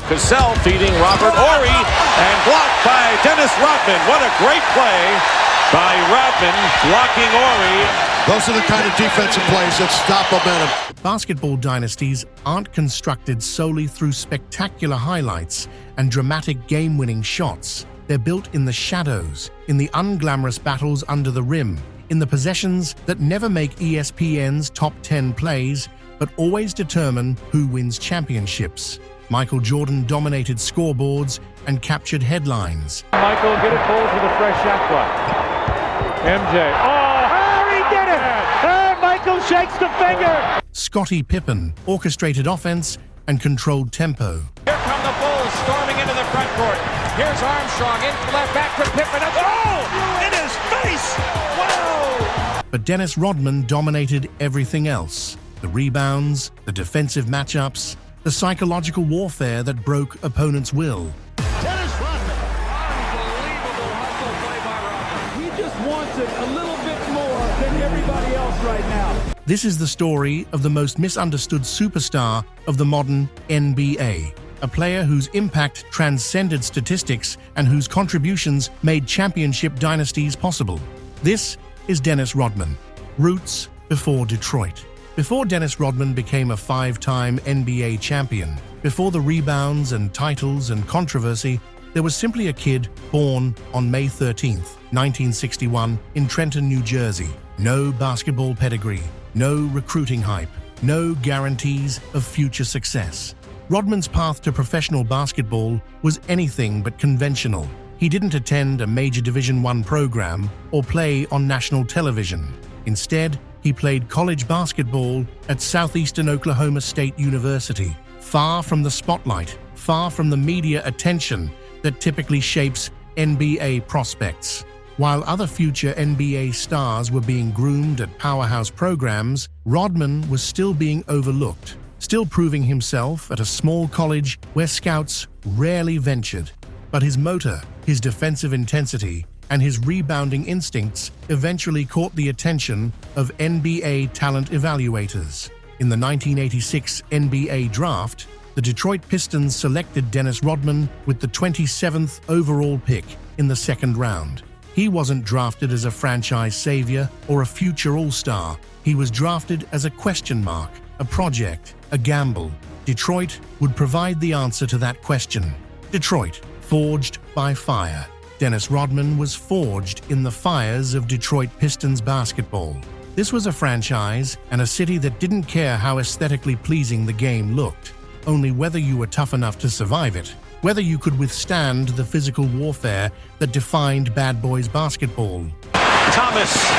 Cassell feeding Robert Horry and blocked by Dennis Rodman. What a great play by Rodman, blocking Horry. Those are the kind of defensive plays that stop momentum. Basketball dynasties aren't constructed solely through spectacular highlights and dramatic game-winning shots. They're built in the shadows, in the unglamorous battles under the rim, in the possessions that never make ESPN's top 10 plays, but always determine who wins championships. Michael Jordan dominated scoreboards and captured headlines. Michael, get it pulled to the fresh shot clock. MJ. Oh, he did it! Michael shakes the finger! Scottie Pippen orchestrated offense and controlled tempo. Here come the Bulls storming into the front court. Here's Armstrong in left back for Pippen. Oh! In his face! Wow! But Dennis Rodman dominated everything else. The rebounds, the defensive matchups, the psychological warfare that broke opponents' will. Dennis Rodman. Unbelievable hustle play by Rodman. He just wants it a little bit more than everybody else right now. This is the story of the most misunderstood superstar of the modern NBA. A player whose impact transcended statistics and whose contributions made championship dynasties possible. This is Dennis Rodman. Roots before Detroit. Before Dennis Rodman became a 5-time NBA champion, before the rebounds and titles and controversy, there was simply a kid born on May 13, 1961, in Trenton, New Jersey. No basketball pedigree, no recruiting hype, no guarantees of future success. Rodman's path to professional basketball was anything but conventional. He didn't attend a major Division I program or play on national television. Instead, he played college basketball at Southeastern Oklahoma State University, far from the spotlight, far from the media attention that typically shapes NBA prospects. While other future NBA stars were being groomed at powerhouse programs, Rodman was still being overlooked, still proving himself at a small college where scouts rarely ventured. But his motor, his defensive intensity, and his rebounding instincts eventually caught the attention of NBA talent evaluators. In the 1986 NBA draft, the Detroit Pistons selected Dennis Rodman with the 27th overall pick in the second round. He wasn't drafted as a franchise savior or a future all-star. He was drafted as a question mark, a project, a gamble. Detroit would provide the answer to that question. Detroit, forged by fire. Dennis Rodman was forged in the fires of Detroit Pistons basketball. This was a franchise and a city that didn't care how aesthetically pleasing the game looked, only whether you were tough enough to survive it, whether you could withstand the physical warfare that defined bad boys basketball. Thomas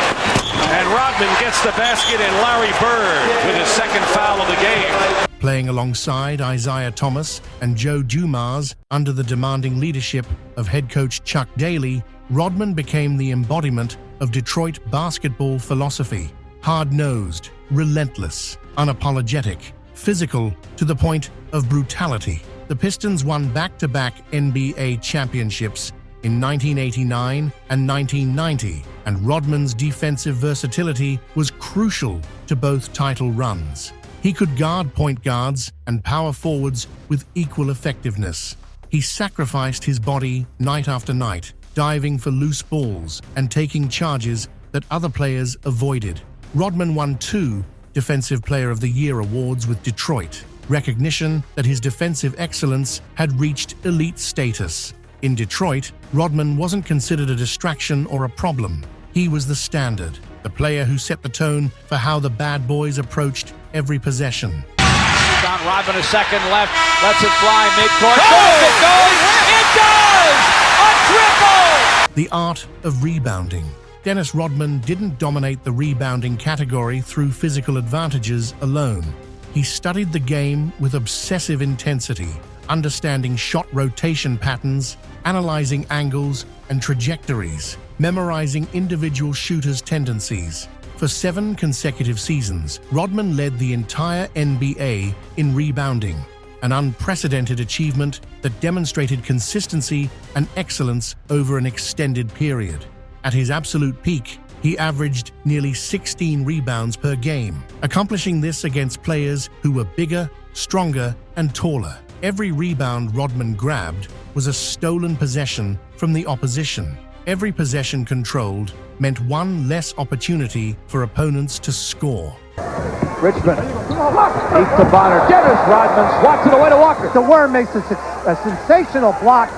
and Rodman gets the basket, and Larry Bird with his second foul of the game. Playing alongside Isaiah Thomas and Joe Dumars under the demanding leadership of head coach Chuck Daly, Rodman became the embodiment of Detroit basketball philosophy. Hard-nosed, relentless, unapologetic, physical to the point of brutality. The Pistons won back-to-back NBA championships in 1989 and 1990, and Rodman's defensive versatility was crucial to both title runs. He could guard point guards and power forwards with equal effectiveness. He sacrificed his body night after night, diving for loose balls and taking charges that other players avoided. Rodman won 2 Defensive Player of the Year awards with Detroit, recognition that his defensive excellence had reached elite status. In Detroit, Rodman wasn't considered a distraction or a problem. He was the standard, the player who set the tone for how the bad boys approached every possession. Down Rodman a second left, lets it fly midcourt. Goes! It goes! It does! A triple! The art of rebounding. Dennis Rodman didn't dominate the rebounding category through physical advantages alone. He studied the game with obsessive intensity, understanding shot rotation patterns, analyzing angles and trajectories, memorizing individual shooters' tendencies. For 7 consecutive seasons, Rodman led the entire NBA in rebounding, an unprecedented achievement that demonstrated consistency and excellence over an extended period. At his absolute peak, he averaged nearly 16 rebounds per game, accomplishing this against players who were bigger, stronger, and taller. Every rebound Rodman grabbed was a stolen possession from the opposition. Every possession controlled meant one less opportunity for opponents to score. Richmond, deep to Bonner. Dennis Rodman walks it away to Walker. The Worm makes a sensational block.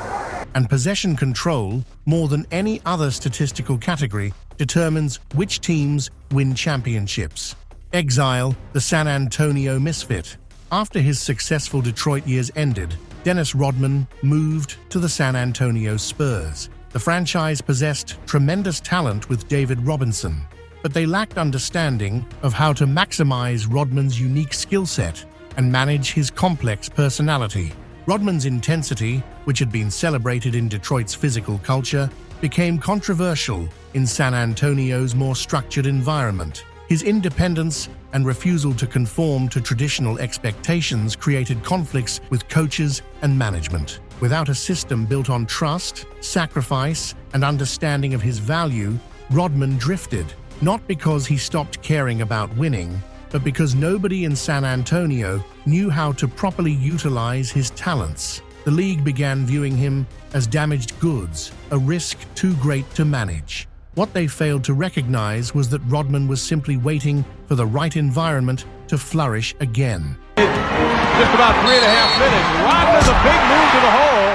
And possession control, more than any other statistical category, determines which teams win championships. Exile, the San Antonio misfit. After his successful Detroit years ended, Dennis Rodman moved to the San Antonio Spurs. The franchise possessed tremendous talent with David Robinson, but they lacked understanding of how to maximize Rodman's unique skill set and manage his complex personality. Rodman's intensity, which had been celebrated in Detroit's physical culture, became controversial in San Antonio's more structured environment. His independence and refusal to conform to traditional expectations created conflicts with coaches and management. Without a system built on trust, sacrifice, and understanding of his value, Rodman drifted, not because he stopped caring about winning, but because nobody in San Antonio knew how to properly utilize his talents. The league began viewing him as damaged goods, a risk too great to manage. What they failed to recognize was that Rodman was simply waiting for the right environment to flourish again. Just about 3.5 minutes. Rodman, a big move to the hole.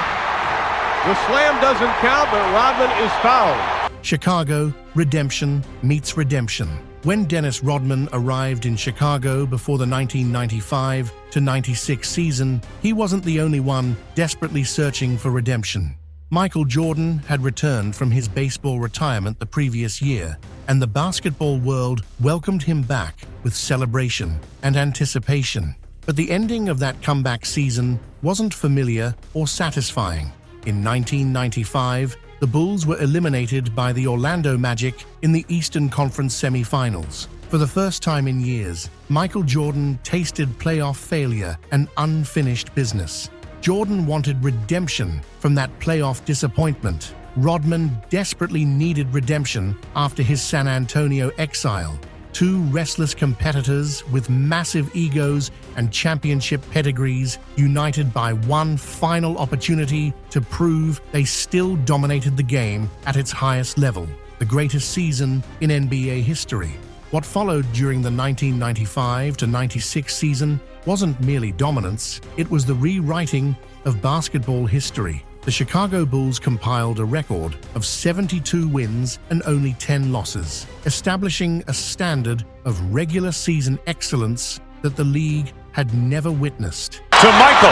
The slam doesn't count, but Rodman is fouled. Chicago, redemption meets redemption. When Dennis Rodman arrived in Chicago before the 1995-96 season, he wasn't the only one desperately searching for redemption. Michael Jordan had returned from his baseball retirement the previous year, and the basketball world welcomed him back with celebration and anticipation. But the ending of that comeback season wasn't familiar or satisfying. In 1995, the Bulls were eliminated by the Orlando Magic in the Eastern Conference semifinals. For the first time in years, Michael Jordan tasted playoff failure and unfinished business. Jordan wanted redemption from that playoff disappointment. Rodman desperately needed redemption after his San Antonio exile. Two restless competitors with massive egos and championship pedigrees, united by one final opportunity to prove they still dominated the game at its highest level, the greatest season in NBA history. What followed during the 1995-96 season wasn't merely dominance, it was the rewriting of basketball history. The Chicago Bulls compiled a record of 72 wins and only 10 losses, establishing a standard of regular season excellence that the league had never witnessed. To Michael.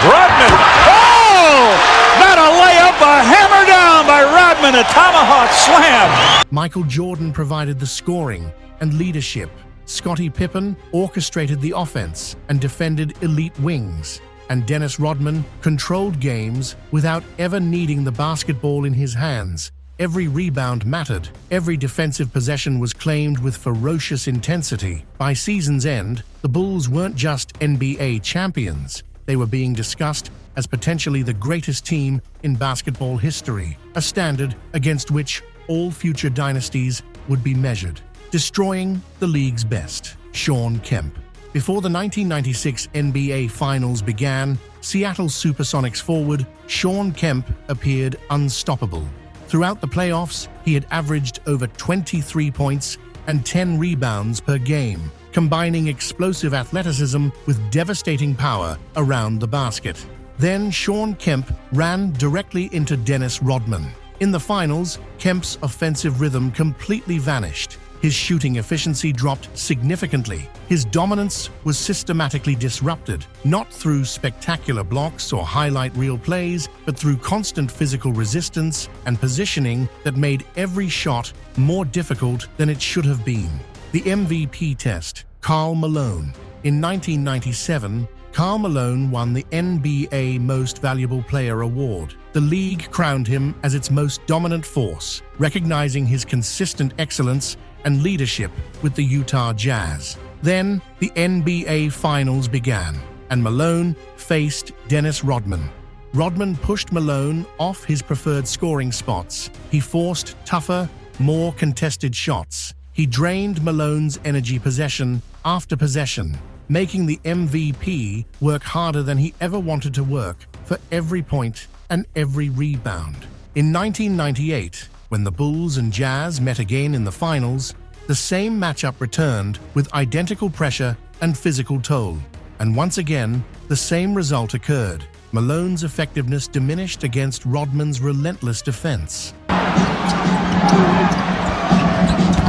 Rodman. Oh! Not a layup, a hammer down by Rodman, a tomahawk slam. Michael Jordan provided the scoring and leadership. Scottie Pippen orchestrated the offense and defended elite wings. And Dennis Rodman controlled games without ever needing the basketball in his hands. Every rebound mattered. Every defensive possession was claimed with ferocious intensity. By season's end, the Bulls weren't just NBA champions. They were being discussed as potentially the greatest team in basketball history, a standard against which all future dynasties would be measured. Destroying the league's best, Shawn Kemp. Before the 1996 NBA Finals began, Seattle Supersonics forward Shawn Kemp appeared unstoppable. Throughout the playoffs, he had averaged over 23 points and 10 rebounds per game, combining explosive athleticism with devastating power around the basket. Then Shawn Kemp ran directly into Dennis Rodman. In the finals, Kemp's offensive rhythm completely vanished. His shooting efficiency dropped significantly. His dominance was systematically disrupted, not through spectacular blocks or highlight reel plays, but through constant physical resistance and positioning that made every shot more difficult than it should have been. The MVP test, Karl Malone. In 1997, Karl Malone won the NBA Most Valuable Player award. The league crowned him as its most dominant force, recognizing his consistent excellence and leadership with the Utah Jazz. Then, the NBA Finals began, and Malone faced Dennis Rodman. Rodman pushed Malone off his preferred scoring spots. He forced tougher, more contested shots. He drained Malone's energy possession after possession, making the MVP work harder than he ever wanted to work for every point and every rebound. In 1998, when the Bulls and Jazz met again in the finals, the same matchup returned with identical pressure and physical toll. And once again, the same result occurred. Malone's effectiveness diminished against Rodman's relentless defense.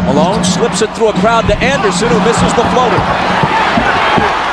Malone slips it through a crowd to Anderson, who misses the floater.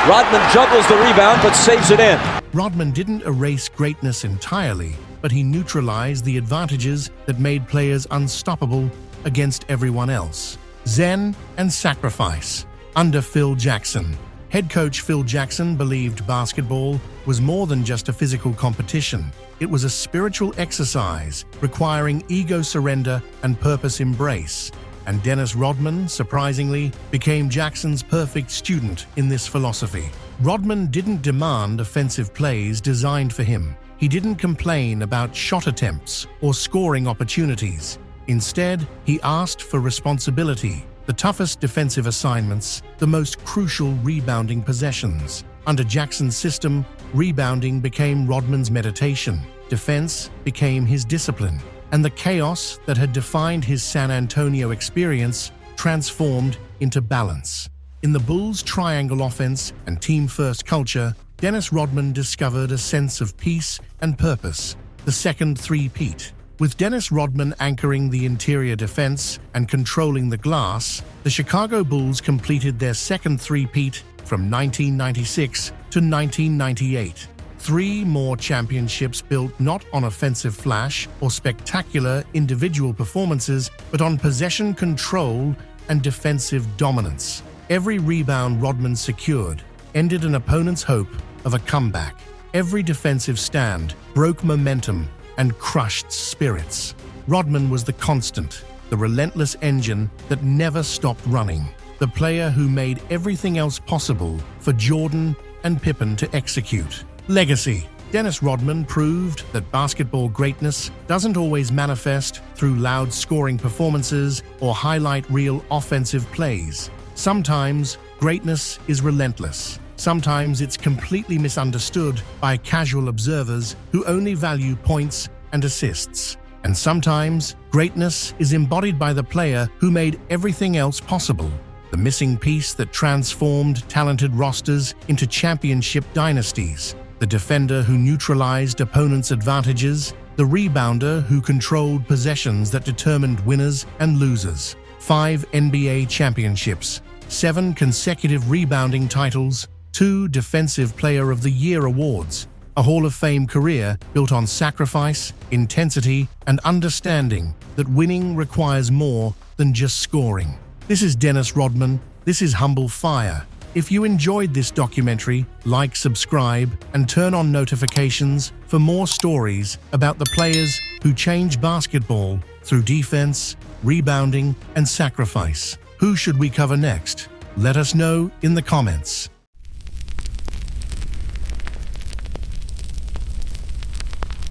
Rodman juggles the rebound but saves it in. Rodman didn't erase greatness entirely, but he neutralized the advantages that made players unstoppable against everyone else. Zen and sacrifice. Under Phil Jackson. Head coach Phil Jackson believed basketball was more than just a physical competition. It was a spiritual exercise requiring ego surrender and purpose embrace. And Dennis Rodman, surprisingly, became Jackson's perfect student in this philosophy. Rodman didn't demand offensive plays designed for him. He didn't complain about shot attempts or scoring opportunities. Instead, he asked for responsibility, the toughest defensive assignments, the most crucial rebounding possessions. Under Jackson's system, rebounding became Rodman's meditation, defense became his discipline, and the chaos that had defined his San Antonio experience transformed into balance. In the Bulls' triangle offense and team-first culture, Dennis Rodman discovered a sense of peace and purpose, the second three-peat. With Dennis Rodman anchoring the interior defense and controlling the glass, the Chicago Bulls completed their second three-peat from 1996 to 1998. 3 more championships built not on offensive flash or spectacular individual performances, but on possession control and defensive dominance. Every rebound Rodman secured ended an opponent's hope of a comeback. Every defensive stand broke momentum and crushed spirits. Rodman was the constant, the relentless engine that never stopped running, the player who made everything else possible for Jordan and Pippen to execute. Legacy. Dennis Rodman proved that basketball greatness doesn't always manifest through loud scoring performances or highlight reel offensive plays. Sometimes greatness is relentless. Sometimes it's completely misunderstood by casual observers who only value points and assists. And sometimes greatness is embodied by the player who made everything else possible. The missing piece that transformed talented rosters into championship dynasties. The defender who neutralized opponents' advantages. The rebounder who controlled possessions that determined winners and losers. 5 NBA championships. 7 consecutive rebounding titles. 2 Defensive Player of the Year awards, a Hall of Fame career built on sacrifice, intensity, and understanding that winning requires more than just scoring. This is Dennis Rodman. This is Humble Fire. If you enjoyed this documentary, like, subscribe, and turn on notifications for more stories about the players who change basketball through defense, rebounding, and sacrifice. Who should we cover next? Let us know in the comments.